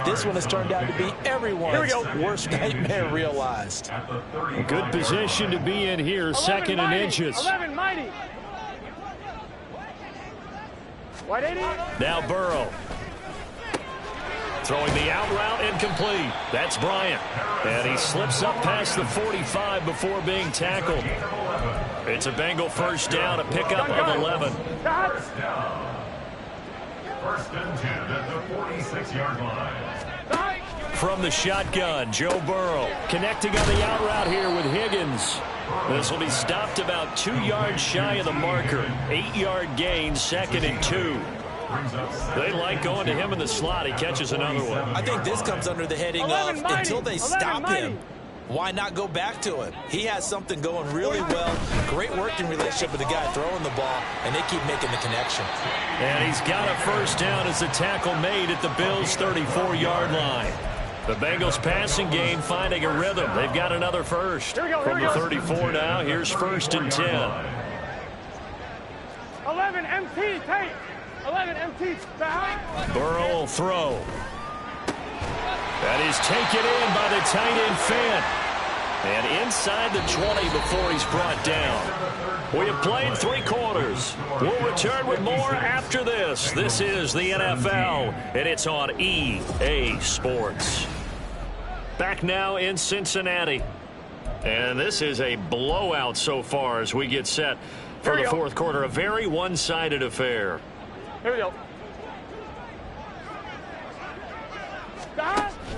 This one has turned out to be everyone's worst nightmare realized. A good position to be in here, 2nd and inches. 11, mighty. Now Burrow. Throwing the out route incomplete. That's Bryant. And he slips up past the 45 before being tackled. It's a Bengal first down, a pickup of 11. First and 10 at the 46-yard line. From the shotgun, Joe Burrow connecting on the out route here with Higgins. This will be stopped about 2 yards shy of the marker. 8-yard gain, 2nd and 2. They like going to him in the slot. He catches another one. I think this comes under the heading of until they stop him, why not go back to him? He has something going really well. Great working relationship with the guy throwing the ball, and they keep making the connection. And he's got a first down as the tackle made at the Bills' 34-yard line. The Bengals passing game finding a rhythm. They've got another first. From the 34 now, here's 1st and 10. 11 MT, Tate. 11 MT. Burrow will throw. That is taken in by the tight end Fant. And inside the 20 before he's brought down. We have played 3 quarters. We'll return with more after this. This is the NFL, and it's on EA Sports. Back now in Cincinnati. And this is a blowout so far as we get set for the 4th quarter. A very one-sided affair. Here we go.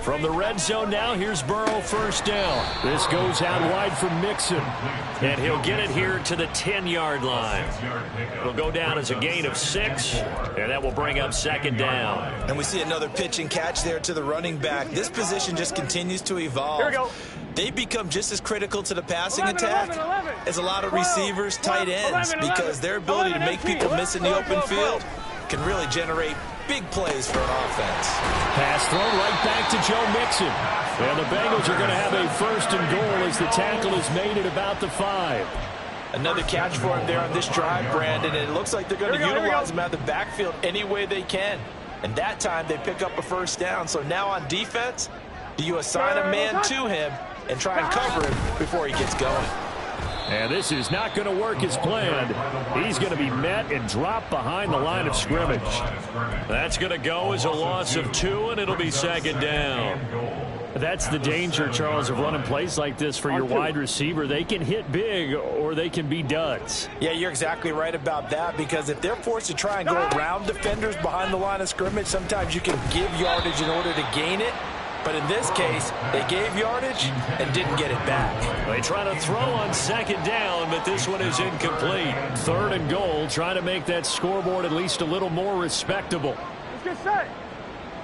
From the red zone now, here's Burrow, first down. This goes out wide for Mixon. And he'll get it here to the 10-yard line. It'll go down as a gain of 6, and that will bring up 2nd down. And we see another pitch and catch there to the running back. This position just continues to evolve. Here we go. They become just as critical to the passing attack as a lot of receivers, tight ends, because their ability to make people miss in the open field can really generate big plays for an offense. Pass thrown right back to Joe Mixon. And the Bengals are going to have a 1st and goal as the tackle is made at about the 5. Another catch for him there on this drive, Brandon, and it looks like they're going to utilize him out of the backfield any way they can. And that time they pick up a 1st down. So now on defense, do you assign a man to him and try and cover him before he gets going? And this is not going to work as planned. He's going to be met and dropped behind the line of scrimmage. That's going to go as a loss of 2, and it'll be 2nd down. That's the danger, Charles, of running plays like this for your wide receiver. They can hit big or they can be duds. Yeah, you're exactly right about that, because if they're forced to try and go around defenders behind the line of scrimmage, sometimes you can give yardage in order to gain it. But in this case, they gave yardage and didn't get it back. They try to throw on 2nd down, but this one is incomplete. 3rd and goal, trying to make that scoreboard at least a little more respectable. Let's get set.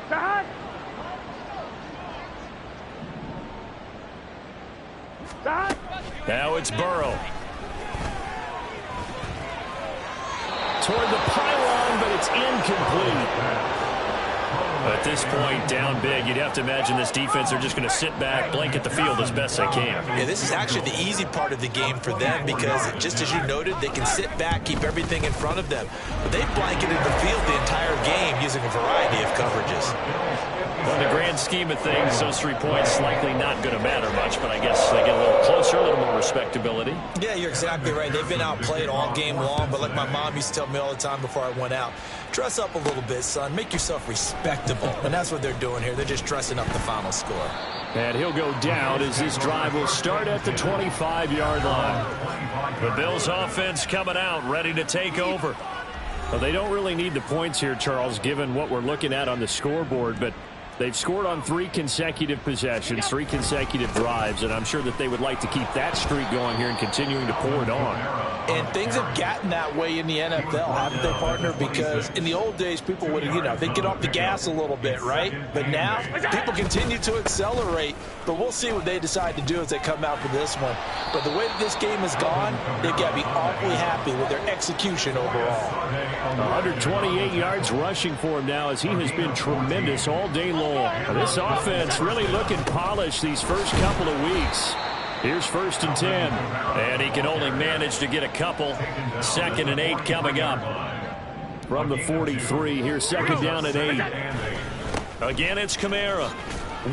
Sahad. Sahad. Now it's Burrow. Toward the pylon, but it's incomplete. At this point, down big, you'd have to imagine this defense are just going to sit back, blanket the field as best they can. Yeah, this is actually the easy part of the game for them, because just as you noted, they can sit back, keep everything in front of them. But they've blanketed the field the entire game using a variety of coverages. Well, in the grand scheme of things, those 3 points likely not going to matter much, but I guess they get a little closer, a little more respectability. Yeah, you're exactly right. They've been outplayed all game long, but like my mom used to tell me all the time before I went out, dress up a little bit, son. Make yourself respectable. And that's what they're doing here. They're just dressing up the final score. And he'll go down as this drive will start at the 25-yard line. The Bills offense coming out, ready to take over. Well, they don't really need the points here, Charles, given what we're looking at on the scoreboard, but they've scored on 3 consecutive possessions, 3 consecutive drives, and I'm sure that they would like to keep that streak going here and continuing to pour it on. And things have gotten that way in the NFL, haven't they, partner? Because in the old days, people would, they'd get off the gas a little bit, right? But now, people continue to accelerate. But we'll see what they decide to do as they come out for this one. But the way that this game has gone, they've got to be awfully happy with their execution overall. 128 yards rushing for him now as he has been tremendous all day long. This offense really looking polished these first couple of weeks. Here's 1st and 10. And he can only manage to get a couple. 2nd and 8 coming up. From the 43, here's 2nd down and 8. Again, it's Kamara.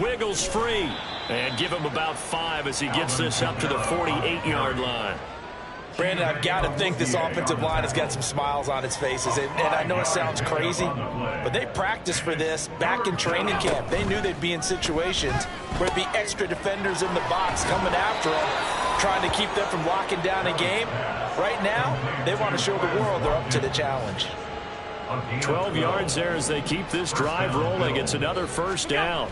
Wiggles free. And give him about 5 as he gets this up to the 48-yard line. Brandon, I've got to think this offensive line has got some smiles on its faces. And I know it sounds crazy, but they practiced for this back in training camp. They knew they'd be in situations where there'd be extra defenders in the box coming after them, trying to keep them from locking down a game. Right now, they want to show the world they're up to the challenge. 12 yards there as they keep this drive rolling. It's another 1st down.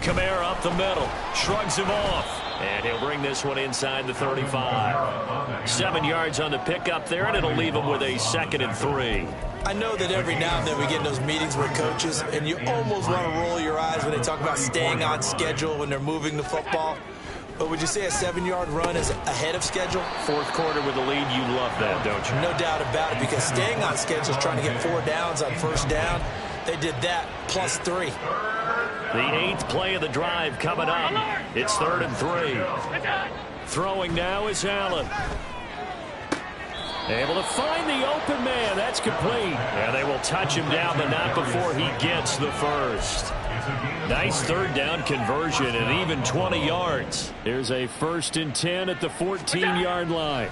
Kamara up the middle. Shrugs him off. And he'll bring this one inside the 35. 7 yards on the pickup there, and it'll leave him with a 2nd and 3. I know that every now and then we get in those meetings with coaches, and you almost want to roll your eyes when they talk about staying on schedule when they're moving the football. But would you say a 7-yard run is ahead of schedule? Fourth quarter with the lead, you love that, don't you? No doubt about it, because staying on schedule is trying to get 4 downs on first down. They did that, plus 3. The 8th play of the drive coming up. It's 3rd and 3. Throwing now is Allen. Able to find the open man. That's complete. And they will touch him down, but not before he gets the first. Nice 3rd down conversion and even 20 yards. Here's a 1st and 10 at the 14-yard line.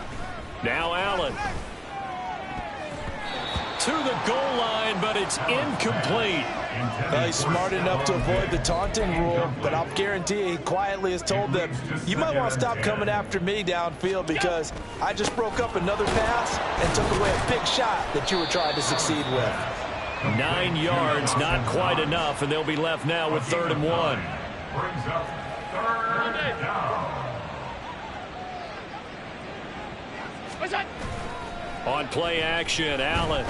Now Allen. To the goal line, but it's incomplete. Well, he's smart enough to avoid the taunting rule, but I'll guarantee he quietly has told them, you might want to stop coming after me downfield because I just broke up another pass and took away a big shot that you were trying to succeed with. 9 yards, not quite enough, and they'll be left now with 3rd and 1. Brings up 3rd down. On play action, Allen.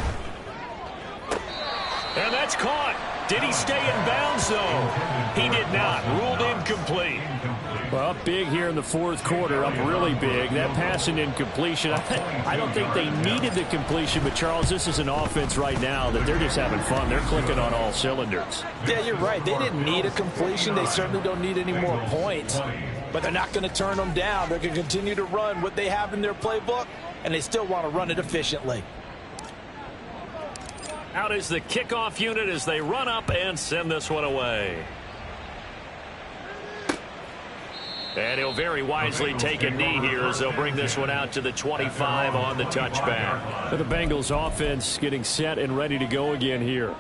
And that's caught. Did he stay in bounds, though? He did not. Ruled incomplete. Well, up big here in the 4th quarter, up really big. That pass and incompletion, I don't think they needed the completion, but, Charles, this is an offense right now that they're just having fun. They're clicking on all cylinders. Yeah, you're right. They didn't need a completion. They certainly don't need any more points, but they're not going to turn them down. They're going to continue to run what they have in their playbook, and they still want to run it efficiently. Out is the kickoff unit as they run up and send this one away. And he'll very wisely take a knee here as they'll bring this one out to the 25 on the touchback. The Bengals offense getting set and ready to go again here.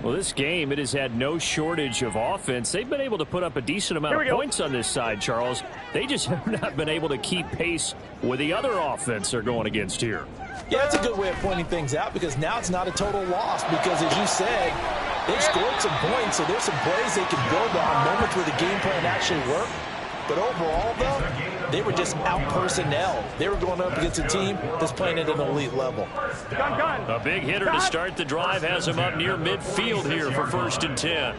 Well, this game, it has had no shortage of offense. They've been able to put up a decent amount of points on this side, Charles. They just have not been able to keep pace with the other offense they're going against here. Yeah, that's a good way of pointing things out because now it's not a total loss because, as you said, they've scored some points, so there's some plays they can build on, moments where the game plan actually worked. But overall, though, they were just out-personnel. They were going up against a team that's playing at an elite level. A big hitter to start the drive has him up near midfield here for 1st and 10.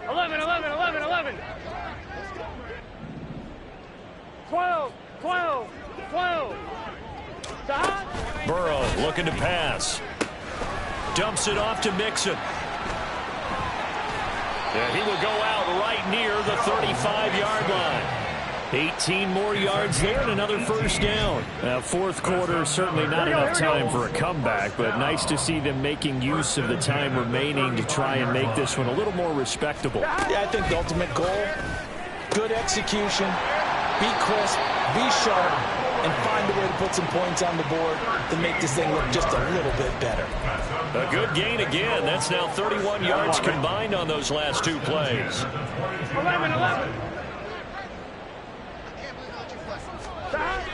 11, 11, 11, 11. 12, 12, 12. Burrow looking to pass. Dumps it off to Mixon. And he will go out right near the 35-yard line. 18 more yards there and another 1st down. Now, 4th quarter, certainly not enough time for a comeback, but nice to see them making use of the time remaining to try and make this one a little more respectable. Yeah, I think the ultimate goal, good execution, be crisp, be sharp, and find a way to put some points on the board to make this thing look just a little bit better. A good gain again. That's now 31 yards combined on those last 2 plays. 11, 11.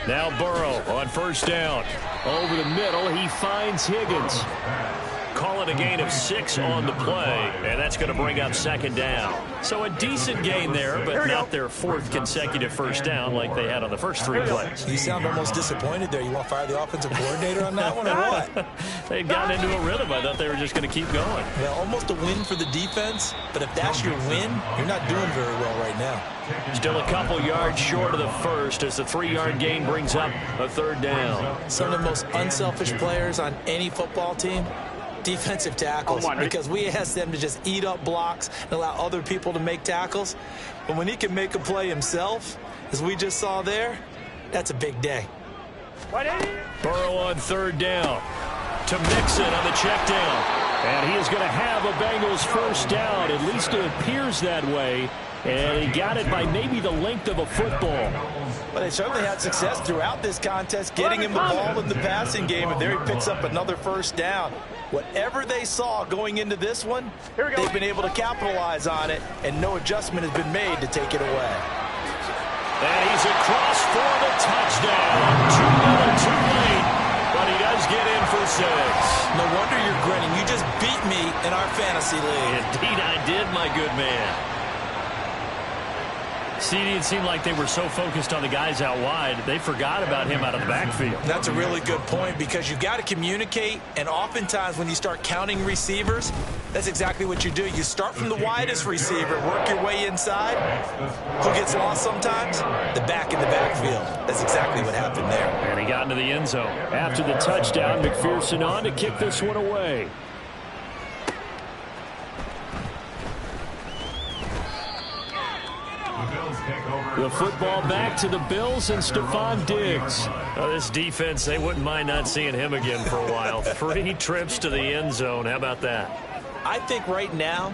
Now Burrow on 1st down. Over the middle, he finds Higgins. Call it a gain of 6 on the play, and that's going to bring up 2nd down. So a decent gain there, but not their 4th consecutive 1st down like they had on the first 3 plays. You sound almost disappointed there. You want to fire the offensive coordinator on that one or what? They'd gotten into a rhythm. I thought they were just going to keep going. Well, almost a win for the defense, but if that's your win, you're not doing very well right now. Still a couple yards short of the first as the 3-yard gain brings up a 3rd down. Some of the most unselfish players on any football team, defensive tackles, because we ask them to just eat up blocks and allow other people to make tackles. But when he can make a play himself, as we just saw there, that's a big day. Burrow on 3rd down to Mixon on the check down. And he is going to have a Bengals 1st down. At least it appears that way. And he got it by maybe the length of a football. Well, they certainly had success throughout this contest, getting him the ball in the passing game, and there he picks up another 1st down. Whatever they saw going into this one, they've been able to capitalize on it, and no adjustment has been made to take it away. And he's across for the touchdown. Too little, too late. But he does Bengals get in for 6. No wonder you're grinning. You just beat me in our fantasy league. Indeed I did, my good man. CD, it seemed like they were so focused on the guys out wide, they forgot about him out of the backfield. That's a really good point because you've got to communicate, and oftentimes when you start counting receivers, that's exactly what you do. You start from the widest receiver, work your way inside. Who gets lost sometimes? The back in the backfield. That's exactly what happened there. And he got into the end zone. After the touchdown, McPherson on to kick this one away. The football back to the Bills and Stephon Diggs. Well, this defense, they wouldn't mind not seeing him again for a while. 3 trips to the end zone. How about that? I think right now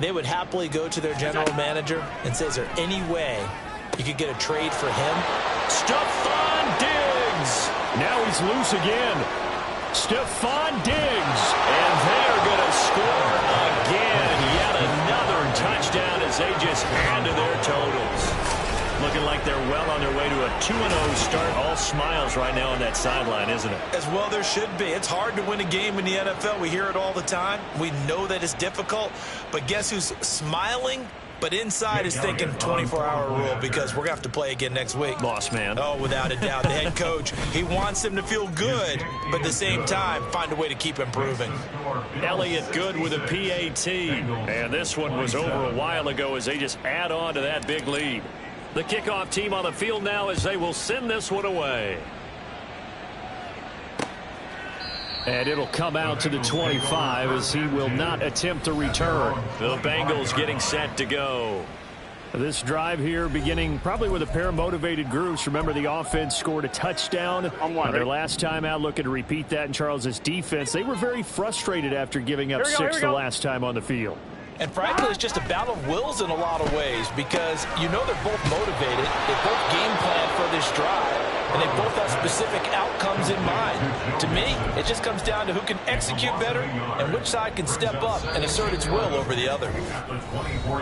they would happily go to their general manager and say, is there any way you could get a trade for him? Stephon Diggs. Now he's loose again. Stephon Diggs. And they're going to score again. Yet another touchdown as they just add to their totals. Looking like they're well on their way to a 2-0 start. All smiles right now on that sideline, isn't it? As well there should be. It's hard to win a game in the NFL. We hear it all the time. We know that it's difficult. But guess who's smiling? But inside is thinking 24-hour rule because we're going to have to play again next week. Boss man. Oh, without a doubt. The head coach, he wants him to feel good, but at the same time, find a way to keep improving. Elliott good with a PAT. And this one was over a while ago as they just add on to that big lead. The kickoff team on the field now as they will send this one away. And it'll come out to the 25 as he will not attempt a return. The Bengals getting set to go. This drive here beginning probably with a pair of motivated groups. Remember, the offense scored a touchdown on their last time out. Looking to repeat that in Charles's defense. They were very frustrated after giving up 6 the last time on the field. And frankly, it's just a battle of wills in a lot of ways because you know they're both motivated. They both game plan for this drive, and they both have specific outcomes in mind. To me, it just comes down to who can execute better and which side can step up and assert its will over the other.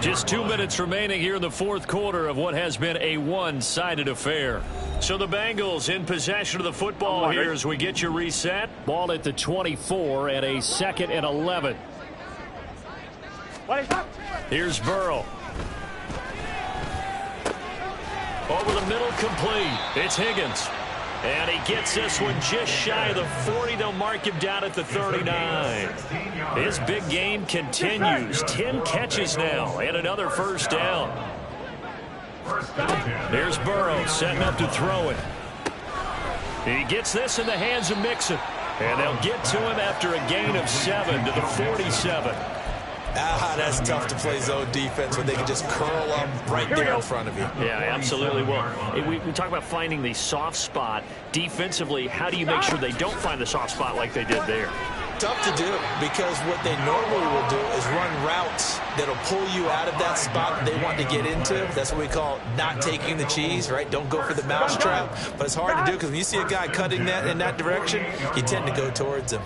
Just 2 minutes remaining here in the fourth quarter of what has been a one-sided affair. So the Bengals in possession of the football here as we get you reset. Ball at the 24 and a 2nd and 11. Here's Burrow. Over the middle, complete. It's Higgins. And he gets this one just shy of the 40. They'll mark him down at the 39. His big game continues. 10 catches now and another first down. There's Burrow setting up to throw it. He gets this in the hands of Mixon. And they'll get to him after a gain of 7 to the 47. That's tough to play zone defense when they can just curl up right there in front of you. Yeah, absolutely. Well, we talk about finding the soft spot. Defensively, how do you make sure they don't find the soft spot like they did there? Tough to do because what they normally will do is run routes that'll pull you out of that spot that they want to get into. That's what we call not taking the cheese, right? Don't go for the mousetrap. But it's hard to do because when you see a guy cutting that in that direction, you tend to go towards him.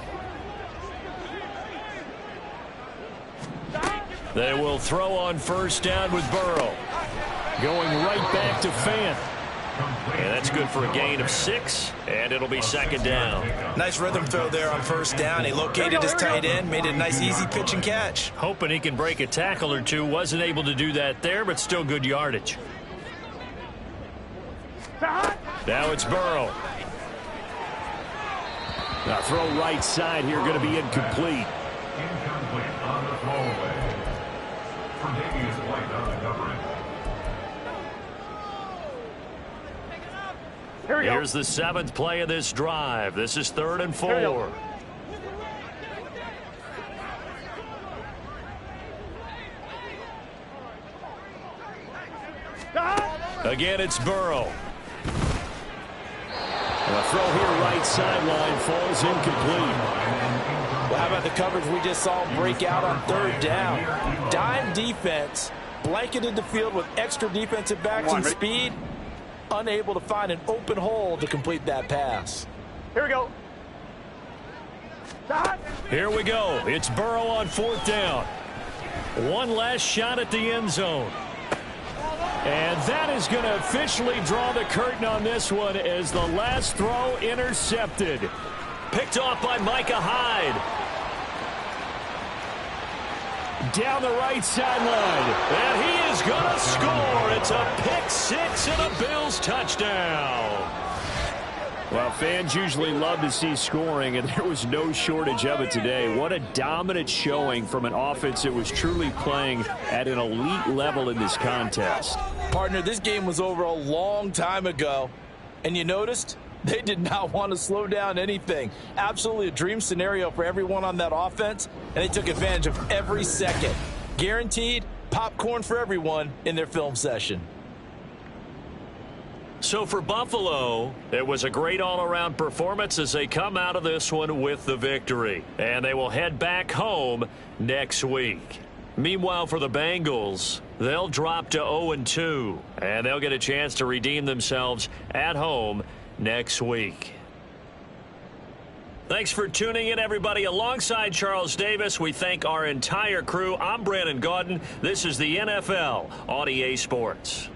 They will throw on first down with Burrow. Going right back to Fant. And that's good for a gain of 6, and it'll be 2nd down. Nice rhythm throw there on first down. He located his tight end, made it a nice easy pitch and catch. Hoping he can break a tackle or two. Wasn't able to do that there, but still good yardage. Now it's Burrow. Now throw right side here, going to be incomplete. Incomplete on the throwaway. Previous White on the coverage. Here's the 7th play of this drive. This is 3rd and 4. Again, it's Burrow. And a throw here right sideline falls incomplete. Well, how about the coverage we just saw break out on 3rd down? Dime defense, blanketed the field with extra defensive backs and speed, unable to find an open hole to complete that pass. Here we go. Here we go. It's Burrow on 4th down. One last shot at the end zone. And that is going to officially draw the curtain on this one as the last throw intercepted. Picked off by Micah Hyde. Down the right sideline. And he is going to score. It's a pick six and a Bills touchdown. Well, fans usually love to see scoring, and there was no shortage of it today. What a dominant showing from an offense that was truly playing at an elite level in this contest. Partner, this game was over a long time ago, and you noticed they did not want to slow down anything. Absolutely a dream scenario for everyone on that offense, and they took advantage of every second. Guaranteed popcorn for everyone in their film session. So for Buffalo, it was a great all-around performance as they come out of this one with the victory. And they will head back home next week. Meanwhile, for the Bengals, they'll drop to 0-2. And they'll get a chance to redeem themselves at home next week. Thanks for tuning in, everybody. Alongside Charles Davis, we thank our entire crew. I'm Brandon Gaudin. This is the NFL on EA Sports.